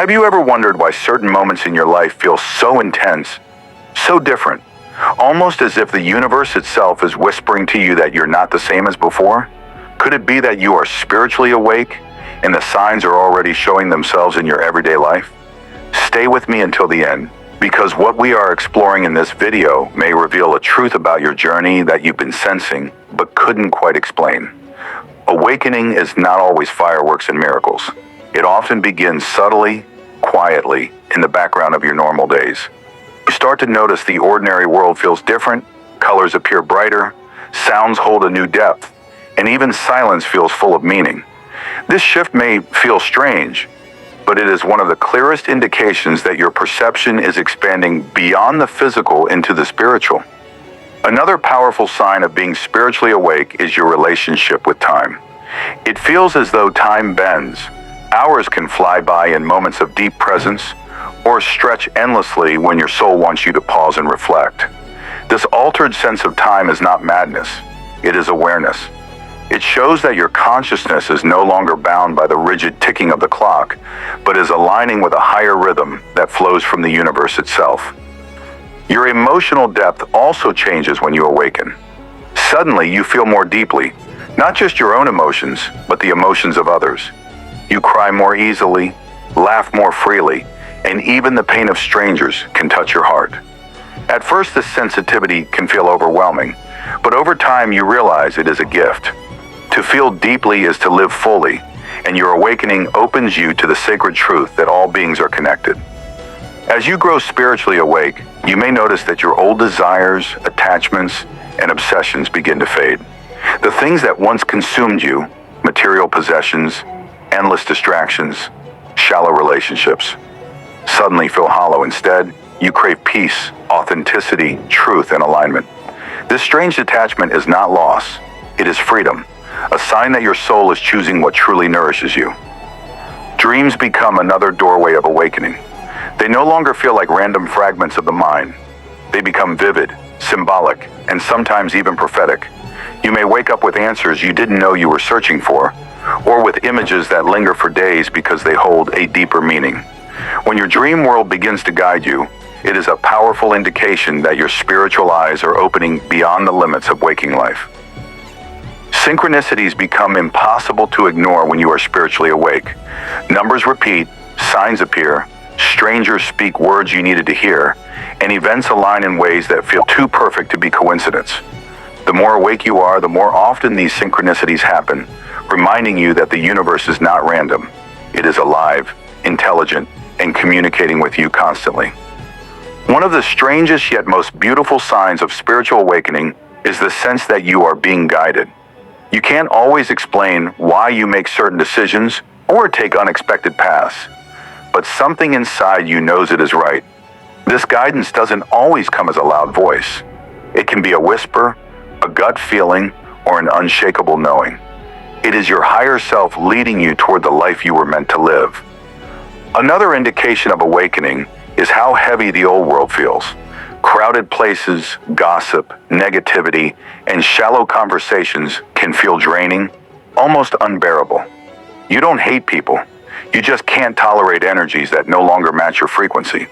Have you ever wondered why certain moments in your life feel so intense, so different, almost as if the universe itself is whispering to you that you're not the same as before? Could it be that you are spiritually awake and the signs are already showing themselves in your everyday life? Stay with me until the end, because what we are exploring in this video may reveal a truth about your journey that you've been sensing but couldn't quite explain. Awakening is not always fireworks and miracles. It often begins subtly, quietly, in the background of your normal days. You start to notice the ordinary world feels different, colors appear brighter, sounds hold a new depth, and even silence feels full of meaning. This shift may feel strange, but it is one of the clearest indications that your perception is expanding beyond the physical into the spiritual. Another powerful sign of being spiritually awake is your relationship with time. It feels as though time bends. Hours can fly by in moments of deep presence, or stretch endlessly when your soul wants you to pause and reflect. This altered sense of time is not madness, it is awareness. It shows that your consciousness is no longer bound by the rigid ticking of the clock, but is aligning with a higher rhythm that flows from the universe itself. Your emotional depth also changes when you awaken. Suddenly you feel more deeply, not just your own emotions, but the emotions of others. You cry more easily, laugh more freely, and even the pain of strangers can touch your heart. At first, this sensitivity can feel overwhelming, but over time you realize it is a gift. To feel deeply is to live fully, and your awakening opens you to the sacred truth that all beings are connected. As you grow spiritually awake, you may notice that your old desires, attachments, and obsessions begin to fade. The things that once consumed you, material possessions, endless distractions, shallow relationships, suddenly feel hollow. Instead, you crave peace, authenticity, truth, and alignment. This strange detachment is not loss, it is freedom, a sign that your soul is choosing what truly nourishes you. Dreams become another doorway of awakening. They no longer feel like random fragments of the mind. They become vivid, symbolic, and sometimes even prophetic. You may wake up with answers you didn't know you were searching for, or with images that linger for days because they hold a deeper meaning. When your dream world begins to guide you, it is a powerful indication that your spiritual eyes are opening beyond the limits of waking life. Synchronicities become impossible to ignore when you are spiritually awake. Numbers repeat, signs appear, strangers speak words you needed to hear, and events align in ways that feel too perfect to be coincidence. The more awake you are, the more often these synchronicities happen, reminding you that the universe is not random. It is alive, intelligent, and communicating with you constantly. One of the strangest yet most beautiful signs of spiritual awakening is the sense that you are being guided. You can't always explain why you make certain decisions or take unexpected paths, but something inside you knows it is right. This guidance doesn't always come as a loud voice. It can be a whisper, a gut feeling, or an unshakable knowing. It is your higher self leading you toward the life you were meant to live. Another indication of awakening is how heavy the old world feels. Crowded places, gossip, negativity, and shallow conversations can feel draining, almost unbearable. You don't hate people. You just can't tolerate energies that no longer match your frequency.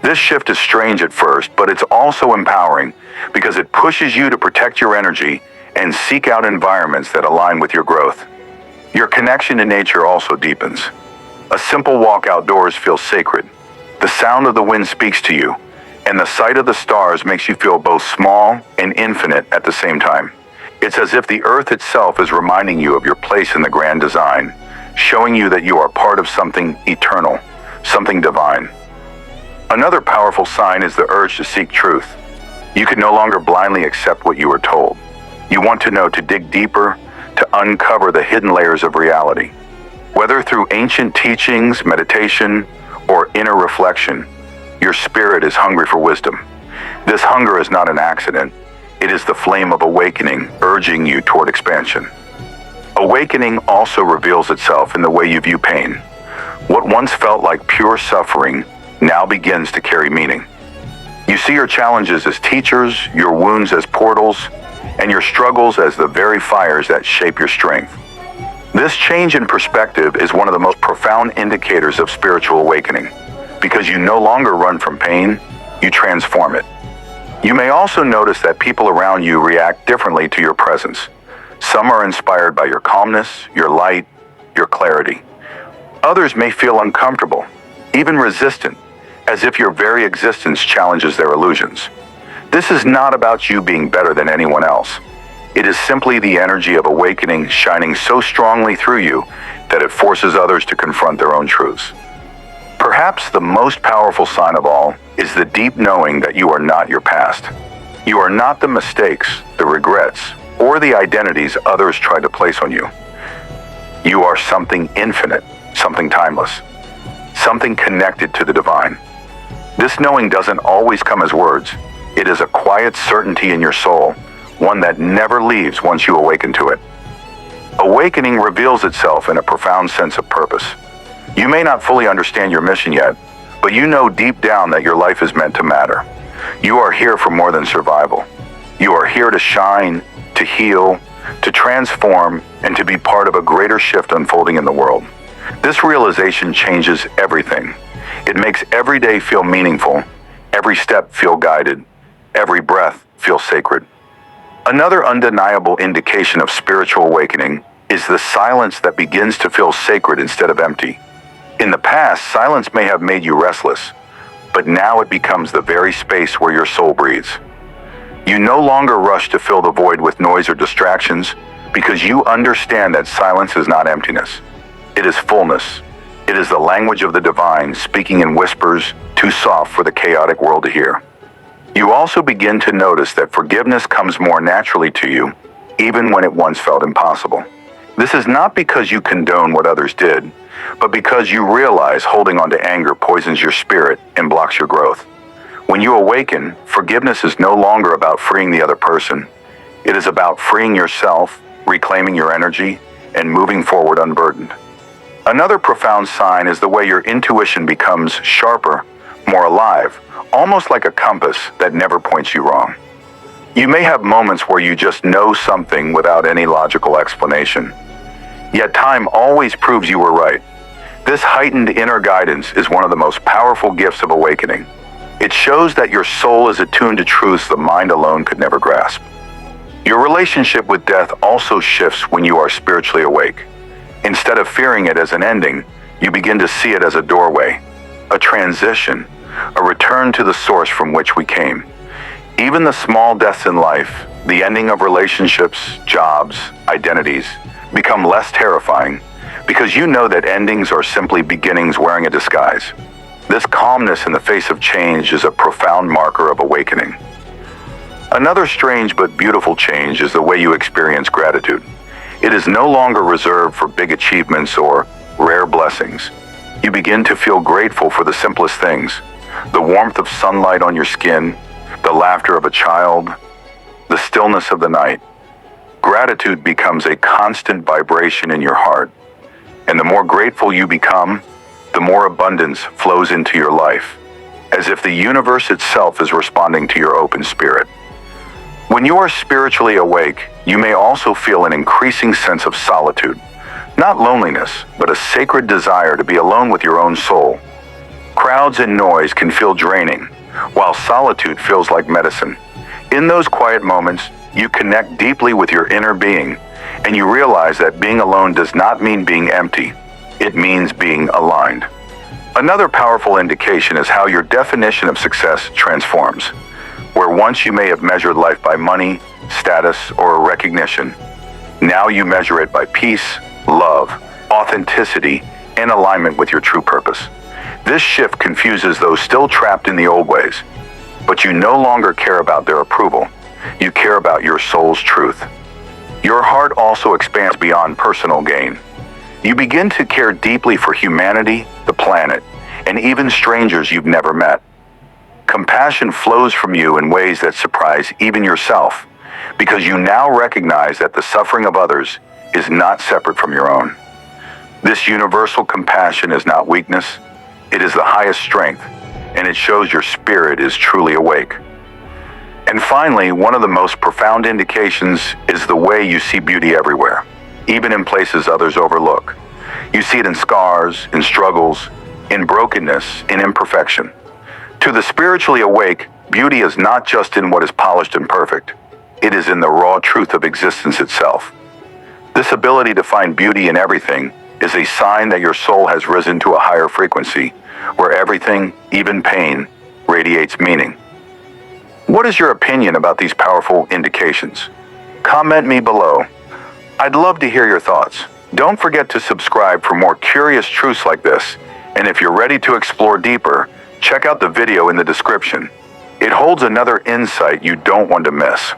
This shift is strange at first, but it's also empowering because it pushes you to protect your energy and seek out environments that align with your growth. Your connection to nature also deepens. A simple walk outdoors feels sacred. The sound of the wind speaks to you, and the sight of the stars makes you feel both small and infinite at the same time. It's as if the earth itself is reminding you of your place in the grand design, showing you that you are part of something eternal, something divine. Another powerful sign is the urge to seek truth. You can no longer blindly accept what you were told. You want to know, to dig deeper, to uncover the hidden layers of reality. Whether through ancient teachings, meditation, or inner reflection, your spirit is hungry for wisdom. This hunger is not an accident. It is the flame of awakening urging you toward expansion. Awakening also reveals itself in the way you view pain. What once felt like pure suffering now begins to carry meaning. You see your challenges as teachers, your wounds as portals, and your struggles as the very fires that shape your strength. This change in perspective is one of the most profound indicators of spiritual awakening, because you no longer run from pain, you transform it. You may also notice that people around you react differently to your presence. Some are inspired by your calmness, your light, your clarity. Others may feel uncomfortable, even resistant, as if your very existence challenges their illusions. This is not about you being better than anyone else. It is simply the energy of awakening shining so strongly through you that it forces others to confront their own truths. Perhaps the most powerful sign of all is the deep knowing that you are not your past. You are not the mistakes, the regrets, or the identities others try to place on you. You are something infinite, something timeless, something connected to the divine. This knowing doesn't always come as words. It is a quiet certainty in your soul, one that never leaves once you awaken to it. Awakening reveals itself in a profound sense of purpose. You may not fully understand your mission yet, but you know deep down that your life is meant to matter. You are here for more than survival. You are here to shine, to heal, to transform, and to be part of a greater shift unfolding in the world. This realization changes everything. It makes every day feel meaningful, every step feel guided, every breath feel sacred. Another undeniable indication of spiritual awakening is the silence that begins to feel sacred instead of empty. In the past, silence may have made you restless, but now it becomes the very space where your soul breathes. You no longer rush to fill the void with noise or distractions because you understand that silence is not emptiness. It is fullness. It is the language of the divine speaking in whispers too soft for the chaotic world to hear. You also begin to notice that forgiveness comes more naturally to you, even when it once felt impossible. This is not because you condone what others did, but because you realize holding on to anger poisons your spirit and blocks your growth. When you awaken, forgiveness is no longer about freeing the other person. It is about freeing yourself, reclaiming your energy, and moving forward unburdened. Another profound sign is the way your intuition becomes sharper, more alive, almost like a compass that never points you wrong. You may have moments where you just know something without any logical explanation. Yet time always proves you were right. This heightened inner guidance is one of the most powerful gifts of awakening. It shows that your soul is attuned to truths the mind alone could never grasp. Your relationship with death also shifts when you are spiritually awake. Instead of fearing it as an ending, you begin to see it as a doorway, a transition, a return to the source from which we came. Even the small deaths in life, the ending of relationships, jobs, identities, become less terrifying because you know that endings are simply beginnings wearing a disguise. This calmness in the face of change is a profound marker of awakening. Another strange but beautiful change is the way you experience gratitude. It is no longer reserved for big achievements or rare blessings. You begin to feel grateful for the simplest things: the warmth of sunlight on your skin, the laughter of a child, the stillness of the night. Gratitude becomes a constant vibration in your heart, and the more grateful you become, the more abundance flows into your life, as if the universe itself is responding to your open spirit. When you are spiritually awake, you may also feel an increasing sense of solitude, not loneliness, but a sacred desire to be alone with your own soul. Crowds and noise can feel draining, while solitude feels like medicine. In those quiet moments, you connect deeply with your inner being, and you realize that being alone does not mean being empty. It means being aligned. Another powerful indication is how your definition of success transforms. Where once you may have measured life by money, status, or recognition, now you measure it by peace, love, authenticity, and alignment with your true purpose. This shift confuses those still trapped in the old ways, but you no longer care about their approval. You care about your soul's truth. Your heart also expands beyond personal gain. You begin to care deeply for humanity, the planet, and even strangers you've never met. Compassion flows from you in ways that surprise even yourself, because you now recognize that the suffering of others is not separate from your own. This universal compassion is not weakness, it is the highest strength, and it shows your spirit is truly awake. And finally, one of the most profound indications is the way you see beauty everywhere. even in places others overlook. You see it in scars, in struggles, in brokenness, in imperfection. To the spiritually awake, beauty is not just in what is polished and perfect. It is in the raw truth of existence itself. This ability to find beauty in everything is a sign that your soul has risen to a higher frequency, where everything, even pain, radiates meaning. What is your opinion about these powerful indications? Comment me below. I'd love to hear your thoughts. Don't forget to subscribe for more curious truths like this, and if you're ready to explore deeper, check out the video in the description. It holds another insight you don't want to miss.